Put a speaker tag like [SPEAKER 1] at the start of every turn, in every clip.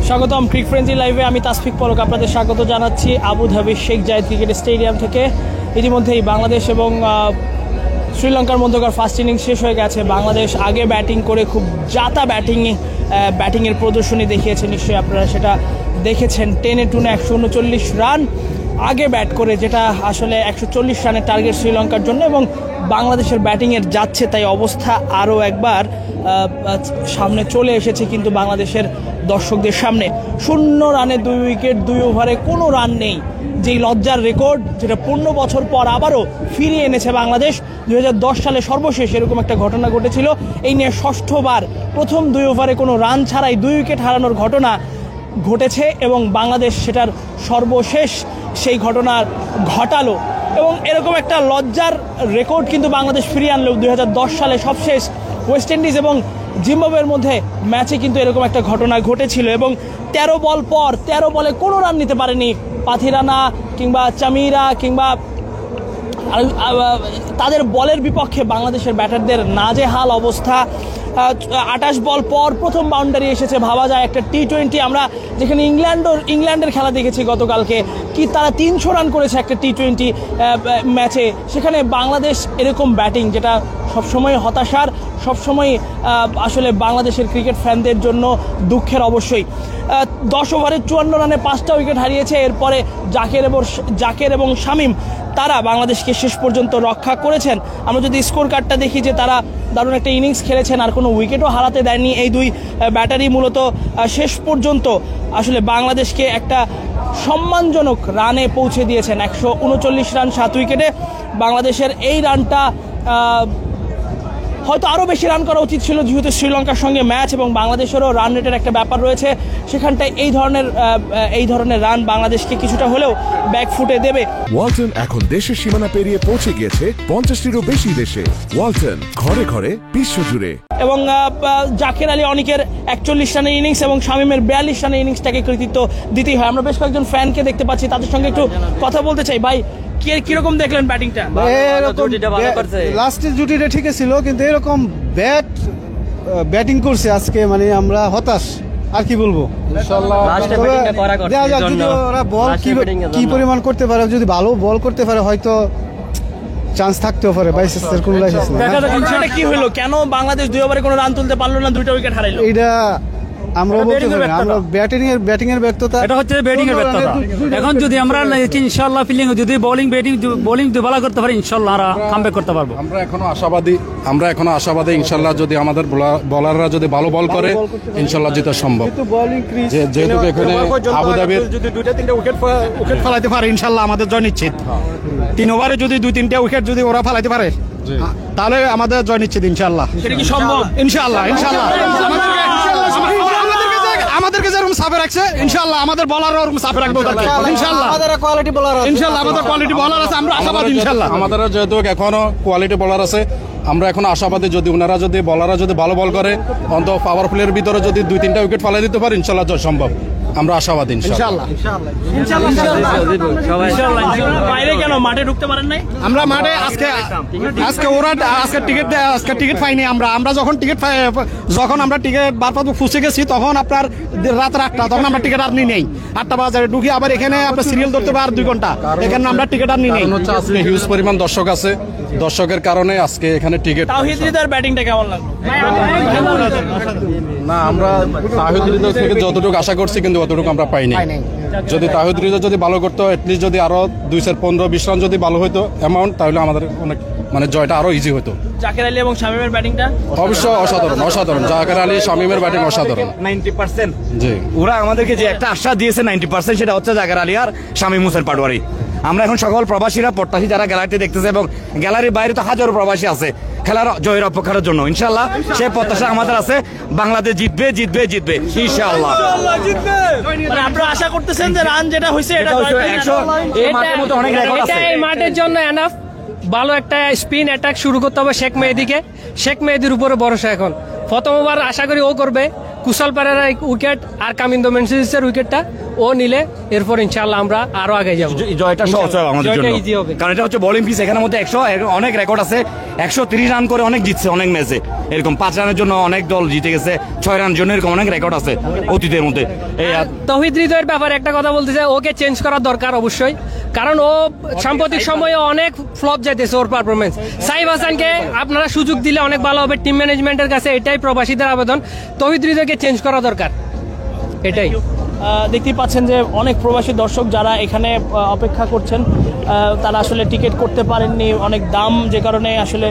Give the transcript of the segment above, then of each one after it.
[SPEAKER 1] স্বাগতম ক্রিক ফ্রেন্ডজি লাইভে। আমি তাসফিক পলক আপনাদের স্বাগত জানাচ্ছি আবুধাবির শেখ জায়েদ ক্রিকেট স্টেডিয়াম থেকে। ইতিমধ্যেই বাংলাদেশ এবং শ্রীলঙ্কার মধ্যকার ফার্স্ট ইনিংস শেষ হয়ে গেছে। বাংলাদেশ আগে ব্যাটিং করে খুব জাতা ব্যাটিংয়ের প্রদর্শনী দেখিয়েছে, নিশ্চয়ই আপনারা সেটা দেখেছেন। 10-2 139 রান আগে ব্যাট করে, যেটা আসলে 140 রানের টার্গেট শ্রীলঙ্কার জন্য, এবং বাংলাদেশের ব্যাটিংয়ের যাচ্ছে তাই অবস্থা আরও একবার সামনে চলে এসেছে কিন্তু বাংলাদেশের দর্শকদের সামনে। 0 রানে 2 উইকেট, 2 ওভারে কোনো রান নেই, যেই লজ্জার রেকর্ড যেটা 15 বছর পর আবারও ফিরিয়ে এনেছে বাংলাদেশ। 2010 সালে সর্বশেষ এরকম একটা ঘটনা ঘটেছিল। এই নিয়ে ষষ্ঠবার প্রথম 2 ওভারে কোনো রান ছাড়াই 2 উইকেট হারানোর ঘটনা ঘটেছে এবং বাংলাদেশ সেটার সর্বশেষ সেই ঘটনা ঘটালো। এবং এরকম একটা লজ্জার রেকর্ড কিন্তু বাংলাদেশ ফিরিয়ে আনলেও 2010 সালে সবশেষ ওয়েস্ট ইন্ডিজ এবং জিম্বাবুয়ের মধ্যে ম্যাচে কিন্তু এরকম একটা ঘটনা ঘটেছিল এবং 13 বল পর 13 বলে কোনো রান নিতে পারেনি পাথিরানা কিংবা চামিরা কিংবা তাদের বলের বিপক্ষে বাংলাদেশের ব্যাটারদের নাজেহাল অবস্থা। 28 বল পর প্রথম বাউন্ডারি এসেছে। ভাবা যায় একটা টি-20, আমরা যেখানে ইংল্যান্ডের খেলা দেখেছি গতকালকে, কি তারা 300 রান করেছে একটা টি-20 ম্যাচে, সেখানে বাংলাদেশ এরকম ব্যাটিং যেটা সবসময় হতাশার, সবসময় আসলে বাংলাদেশের ক্রিকেট ফ্যানদের জন্য দুঃখের। অবশ্যই 10 ওভারে 54 রানে 5টা উইকেট হারিয়েছে। এরপরে জাকের এবং শামীম তারা বাংলাদেশকে শেষ পর্যন্ত রক্ষা করেছেন। আমরা যদি স্কোর কার্ডটা দেখি যে তারা দারুণ একটা ইনিংস খেলেছেন, আর কোনো উইকেটও হারাতে দেয়নি এই 2 ব্যাটারি। মূলত শেষ পর্যন্ত আসলে বাংলাদেশকে একটা সম্মানজনক রানে পৌঁছে দিয়েছেন। 139 রান 7 উইকেটে বাংলাদেশের এই রানটা হয়তো আরও বেশি রান করা উচিত ছিল, যেহেতু শ্রীলঙ্কার সঙ্গে ম্যাচ এবং বাংলাদেশেরও রান রেটের একটা ব্যাপার রয়েছে। সেখানটায় এই ধরনের রান বাংলাদেশকে কিছুটা হলেও ব্যাকফুটে দেবে।
[SPEAKER 2] ওয়ালটন এখন দেশের সীমানা পেরিয়ে পৌঁছে গিয়েছে 50টিরও বেশি দেশে। ওয়ালটন, ঘরে ঘরে বিশ্বজুড়ে। এবং জাকের আলী অনিকের 41 রানের ইনিংস এবং শামীমের 42 রানের ইনিংসটাকে কৃতিত্ব দিতেই হয়। আমরা বেশ কয়েকজন ফ্যানকে দেখতে পাচ্ছি, তাদের সঙ্গে একটু কথা বলতে চাই। ভাই, কিরকম দেখলেন ব্যাটিংটা?
[SPEAKER 3] লাস্টের জুটিটা ঠিক ছিল, কিন্তু এরকম ব্যাটিং করছে আজকে, মানে আমরা হতাশ। আর কি বলবো, ওরা বল কি পরিমাণ করতে পারে, যদি ভালো বল করতে পারে হয়তো চান্স থাকতেও পারে। বাইসের কোনো লাইসেন্স না।
[SPEAKER 1] সেটা কি হলো, কেন বাংলাদেশ 2 ওভারে কোনো রান তুলতে পারলো না, 2টা উইকেট হারাইলো?
[SPEAKER 3] এটা আমরা বলতে পারি আমরা ব্যাটিং এর ব্যর্থতা,
[SPEAKER 4] এটা হচ্ছে ব্যাটিং এর ব্যর্থতা। এখন যদি আমরা ইনশাআল্লাহ ফিল্ডিং যদি বোলিং ভালো করতে পারি, ইনশাআল্লাহ আমরা কামব্যাক করতে পারবো। আমরা এখনো আশাবাদী ইনশাআল্লাহ, যদি আমাদের বোলাররা যদি ভালো বল করে ইনশাআল্লাহ জিতা সম্ভব। যেহেতু এখানে আবুধাবির যদি 2-3টা উইকেট ফেলাইতে পারে ইনশাআল্লাহ আমাদের জয় নিশ্চিত। 3 ওভারে যদি 2-3টা উইকেট যদি ওরা ফেলাইতে পারে তাহলে আমাদের জয় নিশ্চিত ইনশাআল্লাহ।
[SPEAKER 1] সেটা কি সম্ভব?
[SPEAKER 3] ইনশাআল্লাহ আমাদেরকে যেরকম সাফে রাখছে ইনশাআল্লাহ আমাদের বলারও ওরকম সাফে রাখবো ইনশাআল্লাহ। আমাদের কোয়ালিটি বলার আছে ইনশাআল্লাহ, আমাদের কোয়ালিটি বলার আছে, আমরা আশাবাদী ইনশাআল্লাহ। আমাদের যেহেতু এখনো কোয়ালিটি বলার আছে, আমরা এখন আশাবাদী, যদি ওনারা যদি বলাররা যদি ভালো বল করে অন্তত পাওয়ার প্লের ভিতরে যদি 2-3টা উইকেট ফেলাই দিতে পারে ইনশাআল্লাহ জয় সম্ভব। আমরা আশাবাদী ইনশাআল্লাহ।
[SPEAKER 1] বাইরে কেন মাঠে ঢুকতে পারেন নাই?
[SPEAKER 3] আমরা মাঠে আজকে ওরা টিকিট পাইনি। আমরা যখন আমরা টিকিট বারপাত ফুসে গেছি তখন আপনার রাত 8টা, তখন আমরা টিকিট আর নিই নেই। 8টা বাজারে ঢুকি আবার এখানে আপনার সিরিয়াল ধরতে পারে 2 ঘন্টা, এখানে আমরা টিকিট আর নিই নেই।
[SPEAKER 5] আজকে হিউজ পরিমাণ দর্শক আছে, দর্শকের কারণে আজকে এখানে টিকিট।
[SPEAKER 1] তাওহীদ হৃদয়ের ব্যাটিংটা কেমন লাগলো?
[SPEAKER 5] না, আমরা তাওহীদ হৃদয় থেকে যতটুকু আশা করছি কিন্তু অতটুকু আমরা পাইনি। যদি তাওহীদ হৃদয় যদি ভালো করতো, এটলিস্ট যদি আরো 215-20 রান যদি ভালো হতো অ্যামাউন্ট, তাহলে আমাদের অনেক জয়টা আরো ইজি হতো।
[SPEAKER 1] জাকের আলী এবং শামীমের ব্যাটিংটা
[SPEAKER 5] অবশ্যই অসাধারণ। জাকের আলী শামীমের ব্যাটিং অসাধারণ।
[SPEAKER 4] 90%
[SPEAKER 5] জি,
[SPEAKER 4] ওরা আমাদেরকে যে একটা আশা দিয়েছে 90%, সেটা হচ্ছে জাকের আলী আর শামীম হোসেন পাটোয়ারি। আমরা এখন সকল প্রবাসীরা প্রত্যাশী যারা গ্যালারিতে দেখতেছে, এবং গ্যালারির বাইরে তো হাজারো প্রবাসী আছে খেলার জয়ের অপেক্ষার জন্য। ইনশাআল্লাহ সেই প্রত্যাশা আমাদের আছে, বাংলাদেশ জিতবে ইনশাআল্লাহ।
[SPEAKER 1] আপনারা আশা করতেছেন যে রান যেটা হয়েছে এটা
[SPEAKER 4] এই মাঠের মধ্যে অনেক রেকর্ড আছে,
[SPEAKER 6] এই মাঠের জন্য এনাফ। ভালো একটা স্পিন অ্যাটাক শুরু করতে হবে শেখ মেহেদীকে। শেখ মেহেদীর উপরে ভরসা এখন। প্রথমবার আশা করি ও করবে, কুশল পেরেরার উইকেট আর কামিন্দো মেন্সিসের উইকেটটা ও নিলে এরপর ইনশাআল্লাহ আমরা আরো আগে যাবো।
[SPEAKER 7] জয়টা সহজ হবে আমাদের
[SPEAKER 6] জয়টা
[SPEAKER 7] জন্য,
[SPEAKER 6] easy হবে।
[SPEAKER 7] কারণ এটা হচ্ছে বোলিং পিচ, এখানের মধ্যে 100 অনেক রেকর্ড আছে, 130 রান করে অনেক জিতছে অনেক ম্যাচে, এরকম 5 রানের জন্য অনেক দল জিতে গেছে, 6 রানের জন্য এরকম অনেক রেকর্ড আছে অতীতের মধ্যে। এই
[SPEAKER 6] তৌহিদ হৃদয়ের ব্যাপারে একটা কথা বলতে চাই, ওকে চেঞ্জ করা দরকার অবশ্যই, কারণ ও সাম্প্রতিক সময়ে অনেক ফ্লপ যাইতেছে ওর পারফরমেন্স। সাইফ হাসানকে আপনারা সুযোগ দিলে অনেক ভালো হবে, টিম ম্যানেজমেন্টের কাছে এটাই প্রবাসীদের আবেদন, তৌহিদ হৃদয়কে চেঞ্জ করা দরকার, এটাই।
[SPEAKER 1] দেখতেই পাচ্ছেন যে অনেক প্রবাসী দর্শক যারা এখানে অপেক্ষা করছেন, তারা আসলে টিকিট করতে পারেননি, অনেক দাম যে কারণে আসলে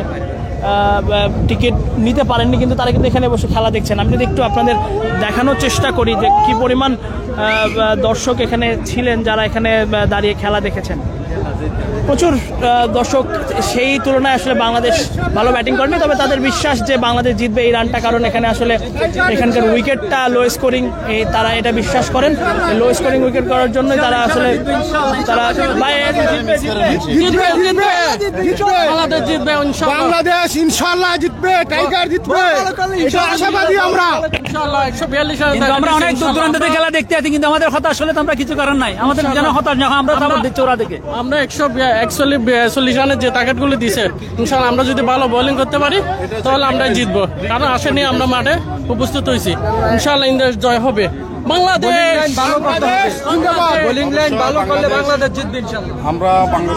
[SPEAKER 1] টিকিট নিতে পারেননি, কিন্তু তারা কিন্তু এখানে বসে খেলা দেখছেন। আমি যদি একটু আপনাদের দেখানোর চেষ্টা করি যে কী পরিমাণ দর্শক এখানে ছিলেন যারা এখানে দাঁড়িয়ে খেলা দেখেছেন। প্রচুর দর্শক, সেই তুলনায় আসলে বাংলাদেশ ভালো ব্যাটিং করেনি, তবে তাদের বিশ্বাস যে বাংলাদেশ জিতবে এই রানটা, কারণ এখানে আসলে এখানকার উইকেটটা লো স্কোরিং, তারা এটা বিশ্বাস করেন। লো স্কোরিং উইকেট করার জন্য তারা আসলে
[SPEAKER 3] বাংলাদেশ ইনশাআল্লাহ জিতবে, টাইগার জিতবে, এটা আশাবাদী আমরা।
[SPEAKER 4] আমরা অনেক দূর দূরান্ত থেকে খেলা দেখতে আছি, কিন্তু আমাদের হতাশ হলে তো আমরা কিছু করার নাই, আমাদের যেন হতাশ না হয়, আমরা সাপোর্ট দিচ্ছি ওরা দেখে।
[SPEAKER 8] আমরা 140 রানের যে টার্গেটগুলো দিছে, ইনশাআল্লাহ আমরা যদি ভালো বোলিং করতে পারি তাহলে আমরা জিতবো, কারণ আশা নিয়ে আমরা মাঠে উপস্থিত হয়েছি। ইনশাআল্লাহ ইন্ডিয়ার জয় হবে।
[SPEAKER 5] আমরা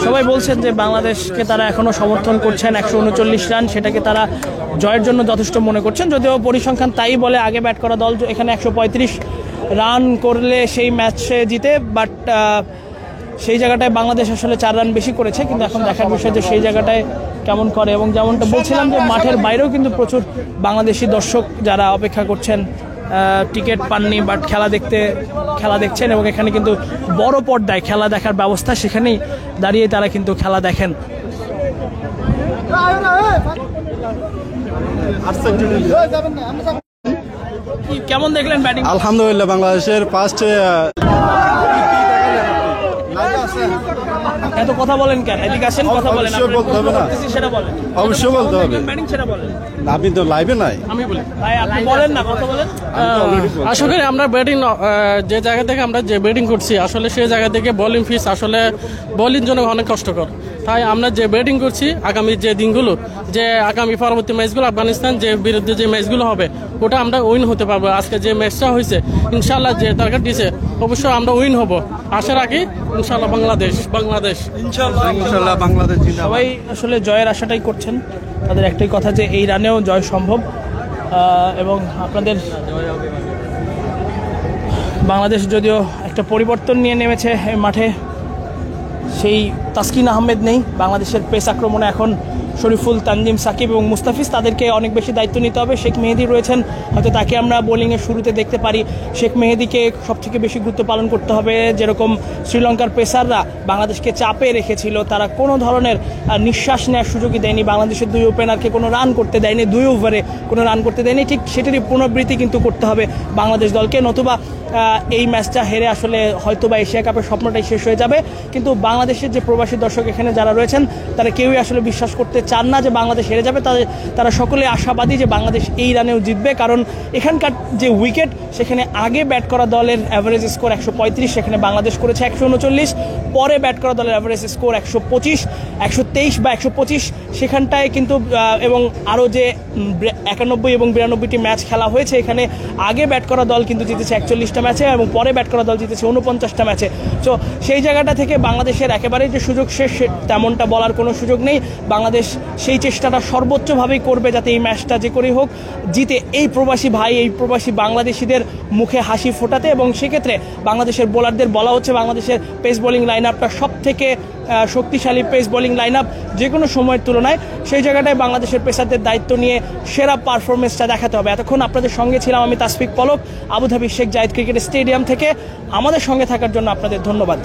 [SPEAKER 1] সবাই বলছেন যে বাংলাদেশকে তারা এখনো সমর্থন করছেন, 139 রান সেটাকে তারা জয়ের জন্য যথেষ্ট মনে করছেন, যদিও পরিসংখ্যান তাই বলে আগে ব্যাট করা দল এখানে 135 রান করলে সেই ম্যাচে জিতে, বাট সেই জায়গাটায় বাংলাদেশ আসলে 4 রান বেশি করেছে, কিন্তু এখন দেখার বিষয় যে সেই জায়গাটায় কেমন করে। এবং যেমনটা বলছিলাম যে মাঠের বাইরেও কিন্তু প্রচুর বাংলাদেশি দর্শক যারা অপেক্ষা করছেন, টিকিট পাননি বাট খেলা দেখছেন, এবং এখানে কিন্তু বড় পর্দায় খেলা দেখার ব্যবস্থা, সেখানেই দাঁড়িয়ে তারা কিন্তু খেলা দেখেন। কেমন দেখলেন ব্যাটিং?
[SPEAKER 5] আলহামদুলিল্লাহ, বাংলাদেশের ফার্স্ট
[SPEAKER 1] এত কথা বলেন কেন? এদিকে আসেন, কথা বলেন। সেটা বলেন,
[SPEAKER 5] অবশ্যই বলতে হবে।
[SPEAKER 1] ব্যাটিং সেটা বলেন।
[SPEAKER 5] আপনি তো লাইভে নাই।
[SPEAKER 8] আমি বলি
[SPEAKER 1] ভাই আপনি বলেন না, কথা বলেন।
[SPEAKER 8] আশা করি আমরা ব্যাটিং যে জায়গা থেকে আমরা যে ব্যাটিং করছি, আসলে সেই জায়গা থেকে বোলিং ফিস আসলে বোলিং জন্য অনেক কষ্টকর। তাই আমরা যে ব্যাটিং করছি, আগামী যে দিনগুলো, যে আগামী পরবর্তী ম্যাচগুলো আফগানিস্তান যে বিরুদ্ধে যে ম্যাচগুলো হবে, ওটা আমরা উইন হতে পারবো। আজকে যে ম্যাচটা হয়েছে, ইনশাল্লাহ যে টার্গেট দিয়েছে, অবশ্যই আমরা উইন হব। আশা রাখি ইনশাল্লাহ বাংলাদেশ
[SPEAKER 5] ইনশাআল্লাহ বাংলাদেশ
[SPEAKER 1] সবাই আসলে জয়ের আশাটাই করছেন, তাদের একটাই কথা যে এই রানেও জয় সম্ভব। এবং আপনাদের বাংলাদেশ যদিও একটা পরিবর্তন নিয়ে নেমেছে এই মাঠে, সেই তাসকিন আহমেদ নেই, বাংলাদেশের পেস আক্রমণে এখন শরীফুল, তানজিম সাকিব এবং মুস্তাফিজ, তাদেরকে অনেক বেশি দায়িত্ব নিতে হবে। শেখ মেহেদি রয়েছেন, হয়তো তাকে আমরা বোলিংয়ের শুরুতে দেখতে পারি। শেখ মেহেদিকে সবথেকে বেশি গুরুত্ব পালন করতে হবে। যেরকম শ্রীলঙ্কার পেসাররা বাংলাদেশকে চাপে রেখেছিল, তারা কোনো ধরনের নিঃশ্বাস নেওয়ার সুযোগই দেয়নি, বাংলাদেশের 2 ওপেনারকে কোনো রান করতে দেয়নি, 2 ওভারে কোনো রান করতে দেয়নি। ঠিক সেটারই পুনরাবৃত্তি কিন্তু করতে হবে বাংলাদেশ দলকে, নতুবা এই ম্যাচটা হেরে আসলে হয়তো বা এশিয়া কাপের স্বপ্নটাই শেষ হয়ে যাবে। কিন্তু বাংলাদেশের যে প্রবাসী দর্শক এখানে যারা রয়েছেন, তারা কেউই আসলে বিশ্বাস করতে চান না যে বাংলাদেশ হেরে যাবে। তারা সকলে আশাবাদী যে বাংলাদেশ এই রানেও জিতবে, কারণ এখানকার যে উইকেট, সেখানে আগে ব্যাট করা দলের অ্যাভারেজ স্কোর 135, সেখানে বাংলাদেশ করেছে 139, পরে ব্যাট করা দলের অ্যাভারেজ স্কোর 125, 123 বা 125 সেখানটায় কিন্তু, এবং আরও যে 91 এবং 92টি ম্যাচ খেলা হয়েছে, এখানে আগে ব্যাট করা দল কিন্তু জিতেছে 41টা ম্যাচে, এবং পরে ব্যাট করা দল জিতেছে 49টা ম্যাচে। তো সেই জায়গাটা থেকে বাংলাদেশের একেবারেই যে সুযোগ শেষ, তেমনটা বলার কোনো সুযোগ নেই। বাংলাদেশ সেই চেষ্টাটা সর্বোচ্চভাবেই করবে যাতে এই ম্যাচটা যে করেই হোক জিতে এই প্রবাসী ভাই, এই প্রবাসী বাংলাদেশিদের মুখে হাসি ফোটাতে। এবং সেক্ষেত্রে বাংলাদেশের বোলারদের বলা হচ্ছে বাংলাদেশের পেস বোলিং লাইন আপটা সব থেকে শক্তিশালী পেস বোলিং লাইন আপ যে কোনো সময়ের তুলনায়। সেই জায়গাটায় বাংলাদেশের পেসারদের দায়িত্ব নিয়ে সেরা পারফরমেন্সটা দেখাতে হবে। এতক্ষণ আপনাদের সঙ্গে ছিলাম আমি তাসফিক পলক, আবুধাবি শেখ জায়েদ ক্রিকেট স্টেডিয়াম থেকে। আমাদের সঙ্গে থাকার জন্য আপনাদের ধন্যবাদ।